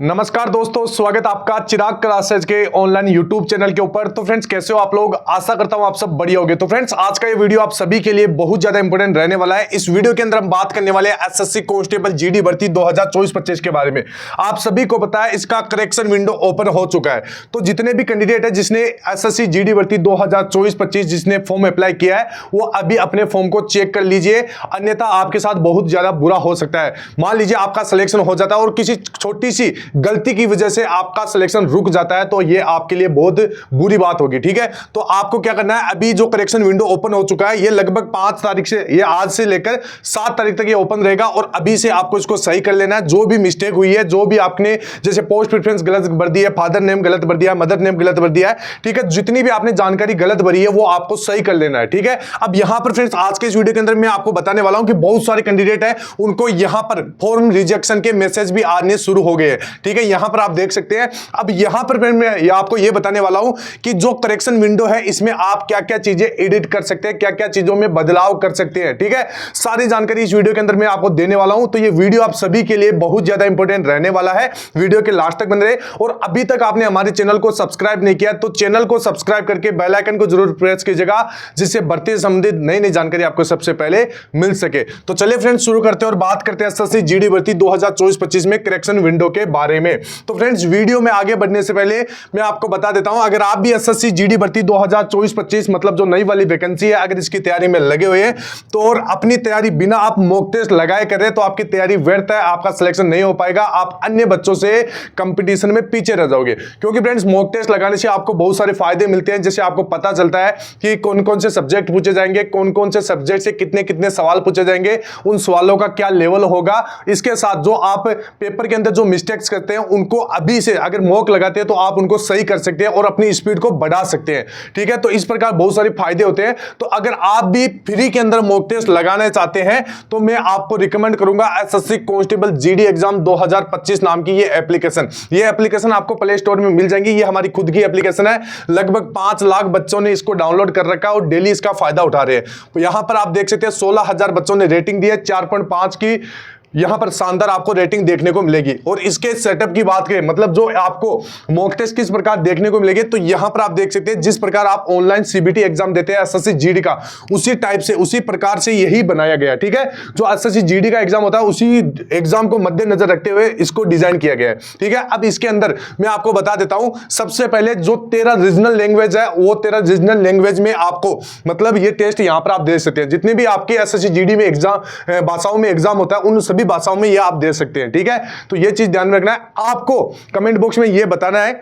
नमस्कार दोस्तों, स्वागत आपका चिराग क्लासेज के ऑनलाइन यूट्यूब चैनल के ऊपर। तो फ्रेंड्स, कैसे हो आप लोग? आशा करता हूं आप सब बढ़िया होंगे। तो फ्रेंड्स, आज का ये वीडियो आप सभी के लिए बहुत ज्यादा इंपॉर्टेंट रहने वाला है। इस वीडियो के अंदर हम बात करने वाले हैं एसएससी कांस्टेबल जीडी भर्ती 2024-25 के बारे में। आप सभी को पता है इसका करेक्शन विंडो ओपन हो चुका है। तो जितने भी कैंडिडेट है जिसने एसएससी जीडी भर्ती 2024-25 जिसने फॉर्म अप्लाई किया है, वो अभी अपने फॉर्म को चेक कर लीजिए, अन्यथा आपके साथ बहुत ज्यादा बुरा हो सकता है। मान लीजिए आपका सिलेक्शन हो जाता है और किसी छोटी सी गलती की वजह से आपका सिलेक्शन रुक जाता है, तो ये आपके लिए बहुत बुरी बात होगी। ठीक है, तो आपको क्या करना है, अभी जो करेक्शन विंडो ओपन हो चुका है, ये लगभग 5 तारीख से, ये आज से लेकर 7 तारीख तक ये ओपन रहेगा और अभी से आपको इसको सही कर लेना है। जो भी मिस्टेक हुई है, जो भी आपने जैसे पोस्ट प्रेफरेंस गलत भर दी है, फादर नेम गलत भर दिया, मदर नेम गलत भर दिया है, ठीक है, जितनी भी आपने जानकारी गलत भरी है वो आपको सही कर लेना है। ठीक है, अब यहां पर फ्रेंड्स आज के इस वीडियो के अंदर मैं आपको बताने वाला हूं कि बहुत सारे कैंडिडेट है उनको यहां पर फॉर्म रिजेक्शन के मैसेज भी आने शुरू हो गए हैं। ठीक है, यहां पर आप देख सकते हैं। अब यहां पर मैं आपको यह बताने वाला हूं कि जो करेक्शन विंडो है इसमें आप क्या क्या चीजें एडिट कर सकते हैं, क्या क्या चीजों में बदलाव कर सकते हैं। ठीक है, सारी जानकारी इस वीडियो के अंदर मैं आपको देने वाला हूं। तो ये वीडियो आप सभी के लिए बहुत ज्यादा इंपॉर्टेंट रहने वाला है। वीडियो के लास्ट तक बने रहे और अभी तक आपने हमारे चैनल को सब्सक्राइब नहीं किया तो चैनल को सब्सक्राइब करके बेल आइकन को जरूर प्रेस कीजिएगा, जिससे भर्ती से संबंधित नई नई जानकारी आपको सबसे पहले मिल सके। तो चलिए फ्रेंड्स, शुरू करते हैं और बात करते हैं एसएससी जीडी भर्ती 2024-25 में करेक्शन विंडो के बारे में। तो फ्रेंड्स, वीडियो में आगे बढ़ने से पहले मैं आपको बता देता हूं, अगर आप भी एसएससी जीडी भर्ती 2024-25 मतलब जो नई वाली वैकेंसी है, अगर इसकी तैयारी में लगे हुए हैं तो और अपनी तैयारी बिना आप मॉक टेस्ट लगाए कर रहे हैं तो आपकी तैयारी व्यर्थ है, आपका सिलेक्शन नहीं हो पाएगा, आप अन्य बच्चों से कंपटीशन में पीछे रह जाओगे। क्योंकि फ्रेंड्स, मॉक टेस्ट लगाने से आपको बहुत सारे फायदे मिलते हैं। जैसे आपको पता चलता है कि कौन कौन से सब्जेक्ट पूछे जाएंगे, कौन कौन से सब्जेक्ट से कितने कितने सवाल पूछे जाएंगे, उन सवालों का क्या लेवल होगा। इसके साथ जो आप पेपर के अंदर जो मिस्टेक्स करते हैं उनको अभी से अगर मॉक लगाते हैं तो आप उनको सही कर सकते हैं और अपनी स्पीड को बढ़ा सकते हैं। ठीक है, तो इस प्रकार बहुत सारे फायदे होते हैं। तो अगर आप भी फ्री के अंदर मॉक टेस्ट लगाना चाहते हैं तो मैं आपको रिकमेंड करूंगा एसएससी कांस्टेबल जीडी एग्जाम 2025 नाम की ये एप्लीकेशन आपको प्ले स्टोर में मिल जाएगी। ये हमारी खुद की एप्लीकेशन है। लगभग 5 लाख बच्चों ने इसको डाउनलोड कर रखा है और डेली इसका फायदा उठा रहे हैं। तो यहां पर आप देख सकते हैं 16,000 बच्चों ने रेटिंग दी है, 4.5 की यहां पर शानदार आपको रेटिंग देखने को मिलेगी। और इसके सेटअप की बात करें, मतलब जो आपको मॉक टेस्ट किस प्रकार देखने को मिलेगी, तो यहां पर आप देख सकते हैं जिस प्रकार आप ऑनलाइन सीबीटी एग्जाम देते हैं एसएससी जीडी का, उसी टाइप से उसी प्रकार से यही बनाया गया है। ठीक है, जो एसएससी जीडी का एग्जाम होता है उसी एग्जाम को मद्देनजर रखते हुए इसको डिजाइन किया गया है। ठीक है, अब इसके अंदर मैं आपको बता देता हूं, सबसे पहले जो 13 रीजनल लैंग्वेज है वो 13 रीजनल लैंग्वेज में आपको मतलब ये टेस्ट यहां पर आप दे सकते हैं। जितने भी आपके एसएससी जीडी में एग्जाम भाषाओं में एग्जाम होता है उन सभी भाषाओं में ये आप दे सकते हैं। ठीक है, तो ये चीज ध्यान में रखना है। आपको कमेंट बॉक्स में ये बताना है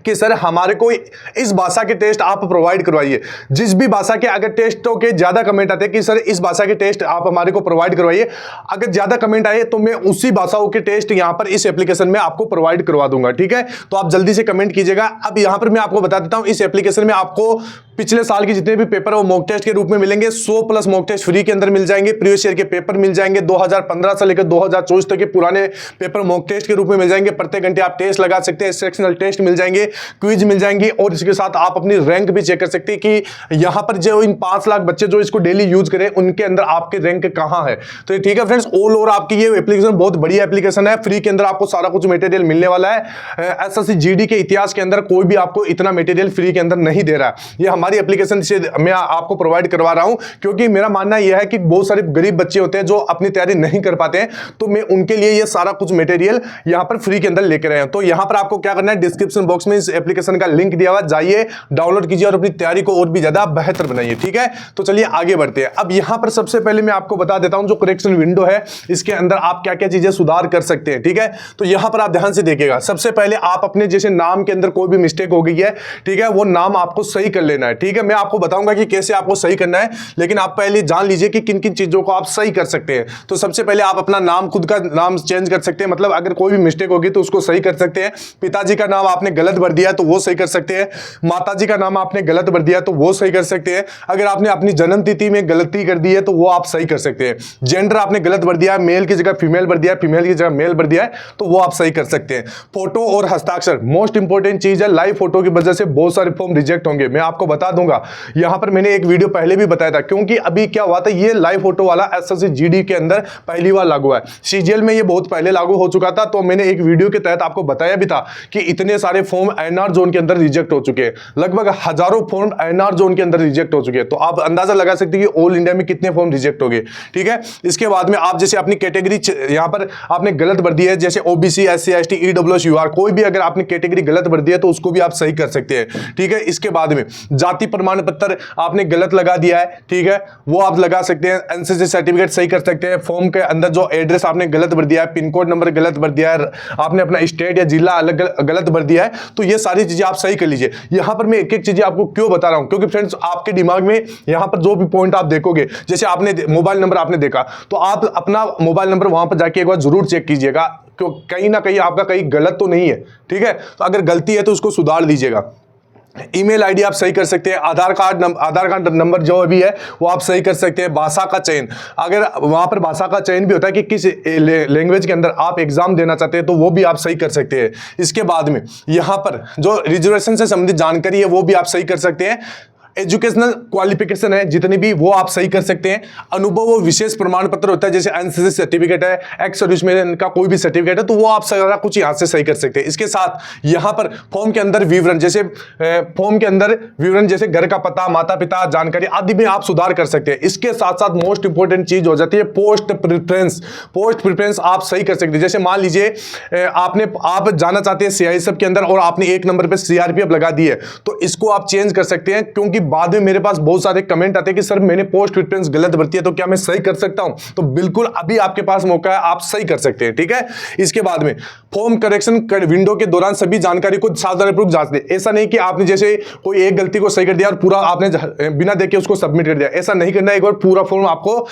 कि सर हमारे को इस भाषा के टेस्ट आप प्रोवाइड करवाइए। जिस भी भाषा के अगर टेस्टों के ज्यादा कमेंट आते हैं कि सर इस भाषा के टेस्ट आप हमारे को प्रोवाइड करवाइए, अगर ज्यादा कमेंट आए तो मैं उसी भाषाओं के टेस्ट यहां पर इस एप्लीकेशन में आपको प्रोवाइड करवा दूंगा। ठीक है, तो आप जल्दी से कमेंट कीजिएगा। अब यहां पर मैं आपको बता देता हूं, इस एप्लीकेशन में आपको पिछले साल के जितने भी पेपर है वो मॉक टेस्ट के रूप में मिलेंगे। 100+ मॉक टेस्ट फ्री के अंदर मिल जाएंगे। प्रीवियस ईयर के पेपर मिल जाएंगे। 2015 से लेकर 2024 तक के पुराने पेपर मॉक टेस्ट के रूप में मिल जाएंगे। प्रत्येक घंटे आप टेस्ट लगा सकते हैं। सेक्शनल टेस्ट मिल जाएंगे, क्विज मिल जाएंगे और इसके साथ आप अपनी रैंक भी चेक कर सकते हैं कि यहां पर जो इन 5 लाख बच्चे जो इसको डेली यूज करें उनके अंदर आपके रैंक कहां है। तो ठीक है फ्रेंड्स, ऑल ओवर आपकी ये एप्लीकेशन बहुत बढ़िया एप्लीकेशन है। फ्री के अंदर आपको सारा कुछ मटेरियल मिलने वाला है। एसएससी जीडी के इतिहास के अंदर कोई भी आपको इतना मटेरियल फ्री के अंदर नहीं दे रहा है। ये हमारी एप्लीकेशन से मैं आपको प्रोवाइड करवा रहा हूं, क्योंकि मेरा मानना यह है कि बहुत सारे गरीब बच्चे होते हैं जो अपनी तैयारी नहीं कर पाते हैं, तो मैं उनके लिए ये सारा कुछ मटेरियल यहां पर फ्री के अंदर लेकर आया हूं। तो यहां पर आपको क्या करना है, डिस्क्रिप्शन बॉक्स में इस एप्लीकेशन का लिंक दिया हुआ, जाइए डाउनलोड कीजिए और अपनी तैयारी को और भी ज्यादा बेहतर बनाइए। ठीक है, तो चलिए आगे बढ़ते हैं। अब यहां पर सबसे पहले मैं आपको बता देता हूं जो करेक्शन विंडो है इसके अंदर आप क्या क्या चीजें सुधार कर सकते हैं। ठीक है, तो यहां पर आप ध्यान से देखिएगा। सबसे पहले आप अपने जैसे नाम के अंदर कोई भी मिस्टेक हो गई है, ठीक है, वो नाम आपको सही कर लेना है। ठीक है, मैं आपको बताऊंगा कि कैसे आपको सही करना है, लेकिन आप पहले जान लीजिए कि किन किन चीजों को आप सही कर सकते हैं। तो सबसे पहले आप अपना नाम, खुद का नाम चेंज कर सकते हैं, मतलब अगर कोई भी मिस्टेक होगी तो उसको सही कर सकते हैं। पिताजी का नाम आपने गलत भर दिया तो वो सही कर सकते हैं। माताजी का नाम आपने गलत भर दिया तो वो सही कर सकते हैं। अगर आपने अपनी जन्म तिथि में गलती कर दी है तो वो आप सही कर सकते हैं। जेंडर आपने गलत भर दिया है, मेल की जगह फीमेल भर दिया है, फीमेल की जगह मेल भर दिया है, तो वो आप सही कर सकते हैं। फोटो और हस्ताक्षर मोस्ट इंपॉर्टेंट चीज है। लाइव फोटो की वजह से बहुत सारे फॉर्म रिजेक्ट होंगे, मैं आपको बता दूंगा, यहां पर मैंने एक वीडियो पहले भी बताया था, क्योंकि अभी क्या हुआ था, ये लाइव फोटो वाला एसएससी जीडी के अंदर पहली बार लागू है। सीजीएल में ये बहुत पहले लागू हो चुका था, तो मैंने एक वीडियो के तहत आपको बताया भी था कि इतने सारे फॉर्म एनआर जोन के अंदर रिजेक्ट हो चुके हैं, लगभग हजारों फॉर्म एनआर जोन के अंदर रिजेक्ट हो चुके हैं। तो आप अंदाजा लगा सकते हैं कि ऑल इंडिया में कितने फॉर्म रिजेक्ट हो गए। ठीक है, इसके बाद में आप जैसे अपनी कैटेगरी यहां पर आपने गलत भर दी है, जैसे OBC, SC, ST, EWS, UR, कोई भी अगर आपने कैटेगरी गलत भर दी है तो उसको भी आप सही कर सकते हैं। ठीक है, इसके बाद में जाति प्रमाण पत्र आपने गलत लगा दिया है, ठीक है, वो आप लगा सकते हैं। एनसीसी सर्टिफिकेट सही कर सकते हैं। फॉर्म के अंदर जो एड्रेस आपने गलत भर दिया है, पिन कोड नंबर गलत भर दिया है, आपने अपना स्टेट या जिला अलग गलत भर दिया है, तो ये सारी चीजें आप सही कर लीजिए। यहां पर मैं एक एक चीजें आपको क्यों बता रहा हूं, क्योंकि फ्रेंड्स आपके दिमाग में यहां पर जो भी पॉइंट आप देखोगे, जैसे आपने मोबाइल नंबर आपने देखा, तो आप अपना मोबाइल नंबर वहां पर जाके एक बार जरूर चेक कीजिएगा, क्यों कहीं ना कहीं आपका कहीं गलत तो नहीं है। ठीक है, तो अगर गलती है तो उसको सुधार लीजिएगा। ईमेल आईडी आप सही कर सकते हैं। आधार कार्ड नंबर जो भी है वो आप सही कर सकते हैं। भाषा का चयन, अगर वहां पर भाषा का चयन भी होता है कि किस लैंग्वेज के अंदर आप एग्जाम देना चाहते हैं, तो वो भी आप सही कर सकते हैं। इसके बाद में यहां पर जो रिजर्वेशन से संबंधित जानकारी है वो भी आप सही कर सकते हैं। एजुकेशनल क्वालिफिकेशन है जितनी भी, वो आप सही कर सकते हैं। अनुभव और विशेष प्रमाण पत्र होता है, जैसे एनसीसी सर्टिफिकेट है, एक्स सर्विसमैन का कोई भी सर्टिफिकेट है, तो वो आप सारा कुछ यहां से सही कर सकते हैं। इसके साथ यहां पर फॉर्म के अंदर विवरण, जैसे फॉर्म के अंदर विवरण जैसे घर का पता, माता पिता जानकारी आदि में आप सुधार कर सकते हैं। इसके साथ साथ मोस्ट इंपोर्टेंट चीज हो जाती है पोस्ट प्रेफरेंस। पोस्ट प्रेफरेंस आप सही कर सकते हैं। जैसे मान लीजिए आप जाना चाहते हैं सीआईएसएफ के अंदर और आपने एक नंबर पे सीआरपीएफ लगा दी है, तो इसको आप चेंज कर सकते हैं, क्योंकि बाद में मेरे पास बहुत सारे कमेंट आते हैं कि सर मैंने पोस्ट प्रेफरेंस गलत भरती है, तो क्या मैं सही कर सकता हूं? तो बिल्कुल अभी आपके पास मौका है, आप सही कर सकते हैं। ठीक है, इसके बाद में फॉर्म करेक्शन विंडो के दौरान सभी जानकारी को सावधानीपूर्वक जांच लें। ऐसा नहीं कि आपने जैसे कोई एक गलती को सही कर दिया और पूरा आपने बिना देखे उसको सबमिट कर दिया, ऐसा नहीं करना है। एक बार पूरा फॉर्म आपको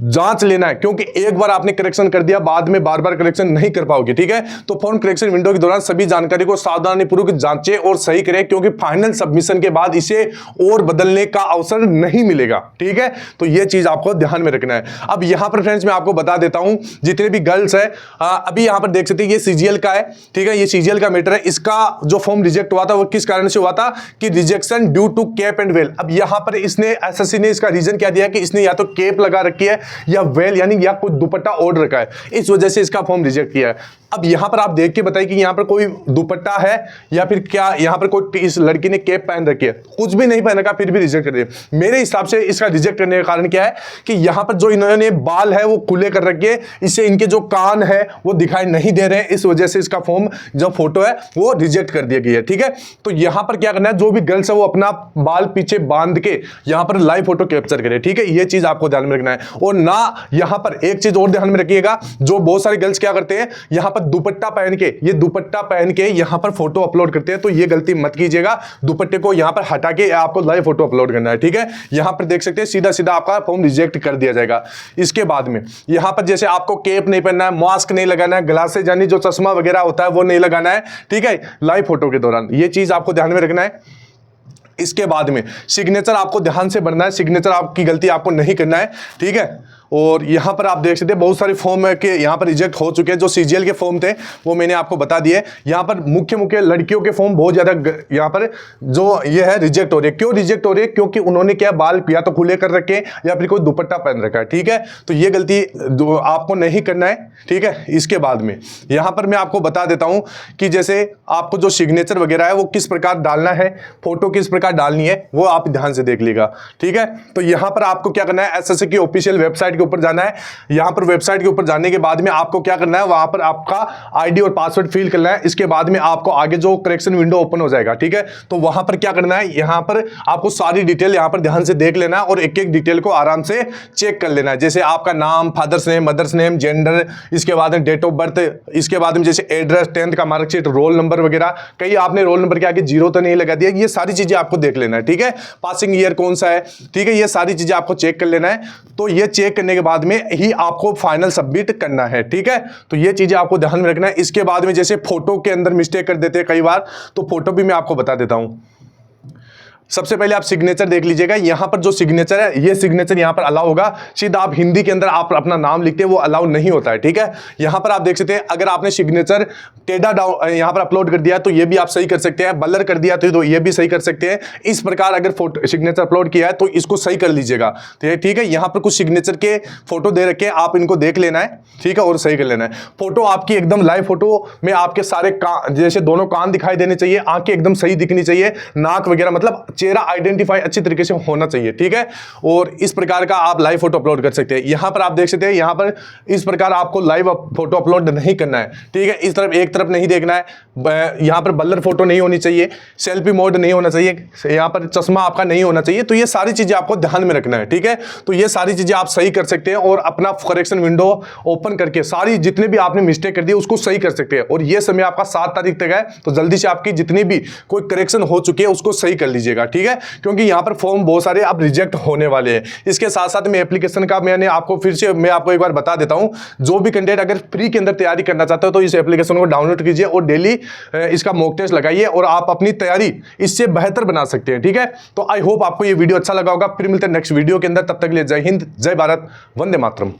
जांच लेना है, क्योंकि एक बार आपने करेक्शन कर दिया, बाद में बार बार करेक्शन नहीं कर पाओगे। ठीक है, तो फॉर्म करेक्शन विंडो के दौरान सभी जानकारी को सावधानीपूर्वक जांचें और सही करें, क्योंकि फाइनल सबमिशन के बाद इसे और बदलने का अवसर नहीं मिलेगा। ठीक है, तो यह चीज आपको ध्यान में रखना है। अब यहां पर फ्रेंड्स मैं आपको बता देता हूं, जितने भी गर्ल्स है अभी यहां पर देख सकते हैं, ये सीजीएल का है। ठीक है, ये सीजीएल का मैटर है। इसका जो फॉर्म रिजेक्ट हुआ था वो किस कारण से हुआ था कि rejection due to cap and well. अब यहां पर इसने एसएससी ने इसका रीजन क्या दिया कि इसने या तो कैप लगा रखी है या वेल यानी या कोई दुपट्टा ओढ़ रखा है, इस वजह से इसका फॉर्म रिजेक्ट किया है। अब यहां पर आप देख के बताइए कि यहां पर कोई दुपट्टा है या फिर क्या यहां पर कोई इस लड़की ने कैप पहन रखी है, कुछ भी नहीं पहन रखा फिर भी रिजेक्ट कर दिया। मेरे हिसाब से इसका रिजेक्ट करने का कारण क्या है कि यहां पर जो इन्होंने बाल है वो खुले कर रखे, इससे इनके जो कान है वो दिखाई नहीं दे रहे हैं, इस वजह से इसका फॉर्म जो फोटो है वो रिजेक्ट कर दिया गया है। ठीक है, तो यहां पर क्या करना है, जो भी गर्ल्स है वो अपना बाल पीछे बांध के यहां पर लाइव फोटो कैप्चर करे। ठीक है, ये चीज आपको ध्यान में रखना है। और ना यहां पर एक चीज और ध्यान में रखिएगा, जो बहुत सारे गर्ल्स क्या करते हैं, यहां पर दुपट्टा पहन के यहां पर फोटो अपलोड करते हैं, तो ये गलती मत कीजिएगा। दुपट्टे को यहां पर हटा के आपको लाइव फोटो अपलोड करना है। ठीक है, यहां पर देख सकते हैं सीधा सीधा आपका फॉर्म रिजेक्ट कर दिया जाएगा। इसके बाद में यहां पर जैसे आपको कैप नहीं पहनना है, मास्क नहीं लगाना है, ग्लासेस यानी जो चश्मा वगैरह होता है वो नहीं लगाना है। ठीक है, लाइव फोटो के दौरान ये चीज आपको ध्यान में रखना है। इसके बाद में सिग्नेचर आपको ध्यान से भरना है, सिग्नेचर आपकी गलती आपको नहीं करना है। ठीक है, और यहां पर आप देख सकते हैं बहुत सारे फॉर्म है कि यहां पर रिजेक्ट हो चुके हैं। जो सीजीएल के फॉर्म थे वो मैंने आपको बता दिए। यहां पर मुख्य लड़कियों के फॉर्म बहुत ज्यादा यहां पर जो ये है रिजेक्ट हो रहे हैं। क्यों रिजेक्ट हो रही है? क्योंकि उन्होंने क्या बाल या तो खुले कर रखे या फिर कोई दुपट्टा पहन रखा है। ठीक है, तो ये गलती आपको नहीं करना है। ठीक है, इसके बाद में यहां पर मैं आपको बता देता हूं कि जैसे आपको जो सिग्नेचर वगैरह है वो किस प्रकार डालना है, फोटो किस प्रकार डालनी है, वो आप ध्यान से देख लीजिएगा। ठीक है, तो यहां पर आपको क्या करना है, एसएससी की ऑफिशियल वेबसाइट के ऊपर जाना है। यहां पर वेबसाइट के ऊपर जाने के बाद में आपको क्या करना है, वहां पर आपका आईडी और पासवर्ड फिल करना है। इसके बाद में आपको आगे जो करेक्शन विंडो ओपन हो जाएगा। ठीक है, तो वहां पर क्या करना है, यहां पर आपको सारी डिटेल यहां पर ध्यान से देख लेना है और एक एक डिटेल को आराम से चेक कर लेना है। जैसे आपका नाम, father's name, mother's name, gender, इसके बाद में डेट ऑफ बर्थ, इसके बाद में जैसे एड्रेस, 10th का मार्कशीट, रोल नंबर वगैरह। कहीं आपने रोल नंबर के आगे 0 तो नहीं लगा दिया, ये सारी चीजें आपको देख लेना है। ठीक है, पासिंग ईयर कौन सा है, ठीक है, ये सारी चीजें आपको चेक कर लेना है। तो ये चेक करने के बाद में ही आपको फाइनल सबमिट करना है। ठीक है, तो ये चीजें आपको ध्यान में रखना है। इसके बाद में जैसे फोटो के अंदर मिस्टेक कर देते हैं कई बार, तो फोटो भी मैं आपको बता देता हूं। सबसे पहले आप सिग्नेचर देख लीजिएगा। यहां पर जो सिग्नेचर है, ये सिग्नेचर यहां पर अलाउ होगा। सीधा आप हिंदी के अंदर आप अपना नाम लिखते हैं, वो अलाउ नहीं होता है, ठीक है। यहां पर आप देख सकते हैं, अगर आपने सिग्नेचर टेढ़ा डाउन यहां पर अपलोड कर दिया तो ये भी आप सही कर सकते हैं, बलर कर दिया तो ये भी सही कर सकते हैं। इस प्रकार अगर फोटो सिग्नेचर अपलोड किया है तो इसको सही कर लीजिएगा, ठीक है। यहां पर कुछ सिग्नेचर के फोटो दे रखे हैं, आप इनको देख लेना है, ठीक है, और सही कर लेना है। फोटो आपकी एकदम लाइव फोटो में आपके सारे कान, जैसे दोनों कान दिखाई देने चाहिए, आंखें एकदम सही दिखनी चाहिए, नाक वगैरह, मतलब चेहरा आइडेंटिफाई अच्छी तरीके से होना चाहिए, ठीक है। और इस प्रकार का आप लाइव फोटो अपलोड कर सकते हैं। यहां पर आप देख सकते हैं, यहां पर इस प्रकार आपको लाइव फोटो अपलोड नहीं करना है, ठीक है। इस तरफ एक तरफ नहीं देखना है, यहां पर बलर फोटो नहीं होनी चाहिए, सेल्फी मोड नहीं होना चाहिए, यहां पर चश्मा आपका नहीं होना चाहिए। तो ये सारी चीजें आपको ध्यान में रखना है, ठीक है। तो ये सारी चीजें आप सही कर सकते हैं और अपना करेक्शन विंडो ओपन करके सारी जितने भी आपने मिस्टेक कर दी उसको सही कर सकते हैं। और ये समय आपका 7 तारीख तक है, तो जल्दी से आपकी जितनी भी कोई करेक्शन हो चुकी है उसको सही कर लीजिएगा, ठीक है। क्योंकि यहां पर फॉर्म बहुत सारे अब रिजेक्ट होने वाले हैं। इसके साथ साथ में एप्लीकेशन का मैंने आपको फिर से मैं आपको एक बार बता देता हूं, जो भी कैंडिडेट अगर फ्री के अंदर तैयारी करना चाहते हो तो इस एप्लीकेशन को डाउनलोड कीजिए और डेली इसका मॉक टेस्ट लगाइए और आप अपनी तैयारी इससे बेहतर बना सकते हैं, ठीक है। तो आई होप आपको ये वीडियो अच्छा लगा होगा। फिर मिलते हैं नेक्स्ट वीडियो के अंदर, तब तक के लिए जय हिंद, जय भारत, वंदे मातरम।